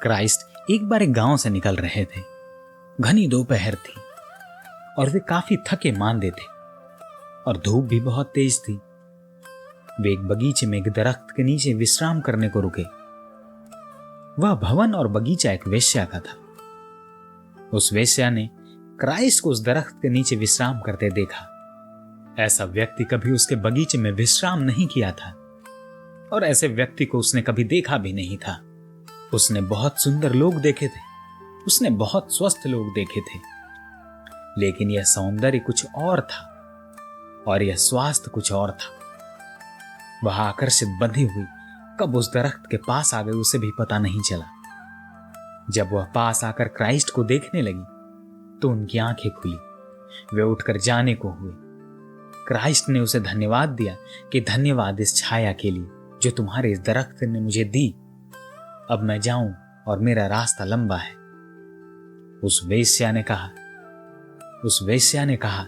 Christ एक बार एक गांव से निकल रहे थे। घनी दोपहर थी और वे काफी थके मांदे थे और धूप भी बहुत तेज थी। वे एक बगीचे में एक दरख्त के नीचे विश्राम करने को रुके। वह भवन और बगीचा एक वेश्या का था। उस वेश्या ने क्राइस्ट को उस दरख्त के नीचे विश्राम करते देखा। ऐसा व्यक्ति कभी उसके बगीचे में विश्राम नहीं किया था और ऐसे व्यक्ति को उसने कभी देखा भी नहीं था। उसने बहुत सुंदर लोग देखे थे, उसने बहुत स्वस्थ लोग देखे थे, लेकिन यह सौंदर्य कुछ और था और यह स्वास्थ्य कुछ और था। वह आकर्षित बंधी हुई कब उस दरख्त के पास आ गई उसे भी पता नहीं चला। जब वह पास आकर क्राइस्ट को देखने लगी तो उनकी आंखें खुली। वे उठकर जाने को हुए। क्राइस्ट ने उसे धन्यवाद दिया कि धन्यवाद इस छाया के लिए जो तुम्हारे इस दरख्त ने मुझे दी। अब मैं जाऊं और मेरा रास्ता लंबा है। उस वेश्या ने कहा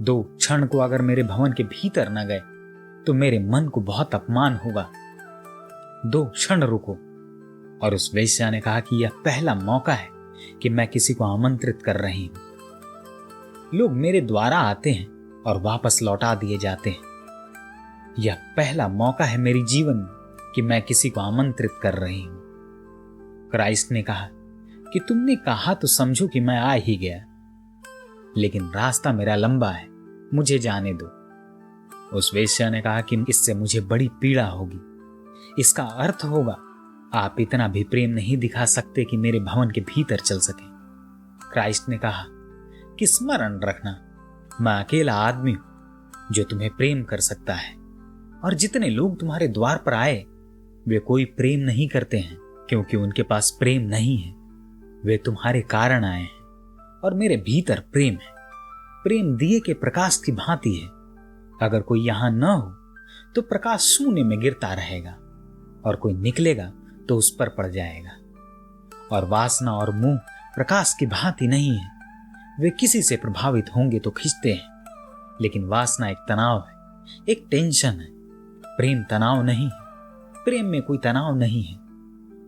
2 क्षण को अगर मेरे भवन के भीतर न गए तो मेरे मन को बहुत अपमान होगा। 2 क्षण रुको। और उस वेश्या ने कहा कि यह पहला मौका है कि मैं किसी को आमंत्रित कर रही हूं। लोग मेरे द्वारा आते हैं और वापस लौटा दिए जाते हैं। यह पहला मौका है मेरी जीवन में कि मैं किसी को आमंत्रित कर रही हूं। क्राइस्ट ने कहा कि तुमने कहा तो समझो कि मैं आ ही गया, लेकिन रास्ता मेरा लंबा है, मुझे जाने दो। उस वेश्या ने कहा कि इससे मुझे बड़ी पीड़ा होगी। इसका अर्थ होगा आप इतना भी प्रेम नहीं दिखा सकते कि मेरे भवन के भीतर चल सके। क्राइस्ट ने कहा कि स्मरण रखना, मैं अकेला आदमी हूं जो तुम्हें प्रेम कर सकता है, और जितने लोग तुम्हारे द्वार पर आए वे कोई प्रेम नहीं करते हैं क्योंकि उनके पास प्रेम नहीं है। वे तुम्हारे कारण आए हैं और मेरे भीतर प्रेम है। प्रेम दिए के प्रकाश की भांति है। अगर कोई यहां न हो तो प्रकाश शून्य में गिरता रहेगा और कोई निकलेगा तो उस पर पड़ जाएगा। और वासना और मुंह प्रकाश की भांति नहीं है। वे किसी से प्रभावित होंगे तो खींचते हैं, लेकिन वासना एक तनाव है, एक टेंशन है। प्रेम तनाव नहीं है। प्रेम में कोई तनाव नहीं है।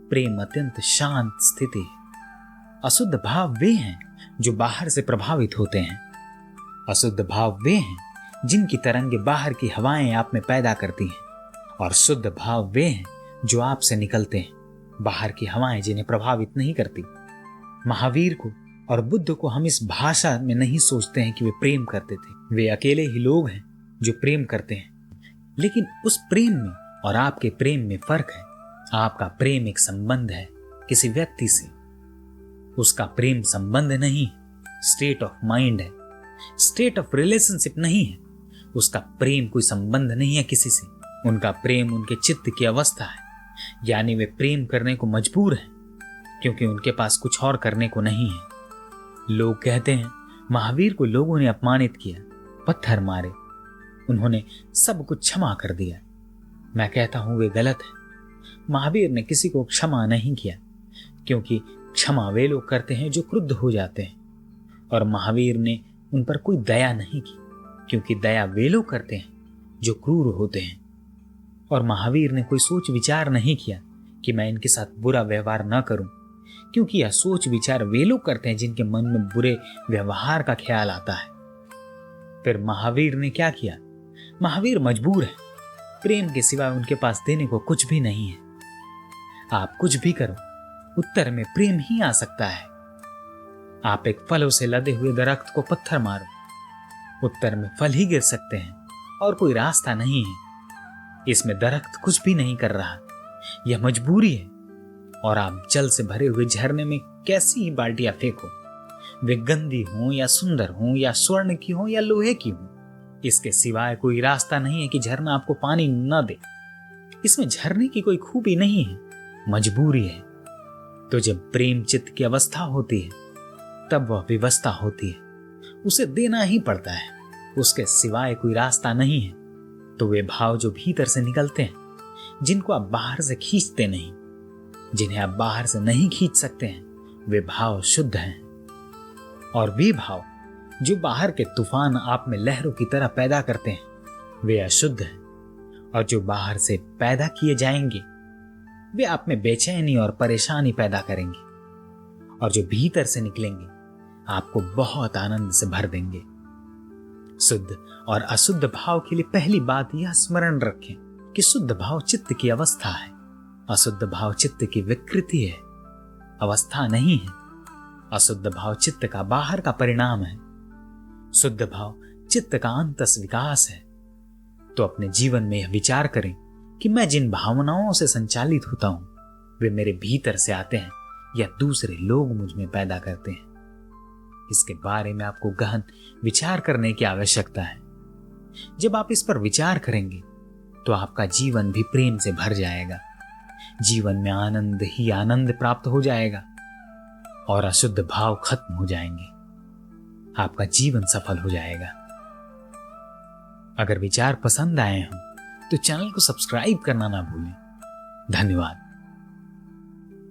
प्रेम अत्यंत शांत स्थिति है। अशुद्ध भाव वे हैं जो बाहर से प्रभावित होते हैं। अशुद्ध भाव वे हैं जिनकी तरंगे बाहर की हवाएं आप में पैदा करती हैं, और शुद्ध भाव वे हैं जो आपसे निकलते हैं, बाहर की हवाएं जिन्हें प्रभावित नहीं करती। महावीर को और बुद्ध को हम इस भाषा में नहीं सोचते हैं कि वे प्रेम करते थे। वे अकेले ही लोग हैं जो प्रेम करते हैं, लेकिन उस प्रेम में और आपके प्रेम में फर्क है। आपका प्रेम एक संबंध है किसी व्यक्ति से, उसका प्रेम संबंध नहीं, स्टेट ऑफ माइंड है, स्टेट ऑफ रिलेशनशिप नहीं है। उसका प्रेम कोई संबंध नहीं है किसी से। उनका प्रेम उनके चित्त की अवस्था है, यानी वे प्रेम करने को मजबूर हैं क्योंकि उनके पास कुछ और करने को नहीं है। लोग कहते हैं महावीर को लोगों ने अपमानित किया, पत्थर मारे, उन्होंने सब कुछ क्षमा कर दिया। मैं कहता हूं वे गलत है। महावीर ने किसी को क्षमा नहीं किया क्योंकि क्षमा वे लोग करते हैं जो क्रुद्ध हो जाते हैं, और महावीर ने उन पर कोई दया नहीं की क्योंकि दया वे लोग करते हैं जो क्रूर होते हैं। और महावीर ने कोई सोच विचार नहीं किया कि मैं इनके साथ बुरा व्यवहार न करूं, क्योंकि यह सोच विचार वे लोग करते हैं जिनके मन में बुरे व्यवहार का ख्याल आता है। फिर महावीर ने क्या किया? महावीर मजबूर है। प्रेम के सिवा उनके पास देने को कुछ भी नहीं है। आप कुछ भी करो, उत्तर में प्रेम ही आ सकता है। आप एक फलों से लदे हुए दरख्त को पत्थर मारो, उत्तर में फल ही गिर सकते हैं और कोई रास्ता नहीं है। इसमें दरख्त कुछ भी नहीं कर रहा, यह मजबूरी है। और आप जल से भरे हुए झरने में कैसी ही बाल्टियां फेंको, वे गंदी हों या सुंदर हों या स्वर्ण की हों या लोहे की हों, इसके सिवाय कोई रास्ता नहीं है कि झरना आपको पानी न दे। इसमें झरने की कोई खूबी नहीं है, मजबूरी है। तो जब प्रेम चित्त की अवस्था होती है तब वह विवस्था होती है, उसे देना ही पड़ता है, उसके सिवाय कोई रास्ता नहीं है। तो वे भाव जो भीतर से निकलते हैं, जिनको आप बाहर से खींचते नहीं, जिन्हें आप बाहर से नहीं खींच सकते हैं, वे भाव शुद्ध हैं। और वे भाव जो बाहर के तूफान आप में लहरों की तरह पैदा करते हैं, वे अशुद्ध हैं। और जो बाहर से पैदा किए जाएंगे वे आप में बेचैनी और परेशानी पैदा करेंगे, और जो भीतर से निकलेंगे आपको बहुत आनंद से भर देंगे। शुद्ध और अशुद्ध भाव के लिए पहली बात यह स्मरण रखें कि शुद्ध भाव चित्त की अवस्था है, अशुद्ध भाव चित्त की विकृति है, अवस्था नहीं है। अशुद्ध भाव चित्त का बाहर का परिणाम है, शुद्ध भाव चित्त का अंतस विकास है। तो अपने जीवन में यह विचार करें कि मैं जिन भावनाओं से संचालित होता हूं वे मेरे भीतर से आते हैं या दूसरे लोग मुझ में पैदा करते हैं। इसके बारे में आपको गहन विचार करने की आवश्यकता है। जब आप इस पर विचार करेंगे तो आपका जीवन भी प्रेम से भर जाएगा, जीवन में आनंद ही आनंद प्राप्त हो जाएगा और अशुद्ध भाव खत्म हो जाएंगे, आपका जीवन सफल हो जाएगा। अगर विचार पसंद आए हों तो चैनल को सब्सक्राइब करना ना भूलें। धन्यवाद।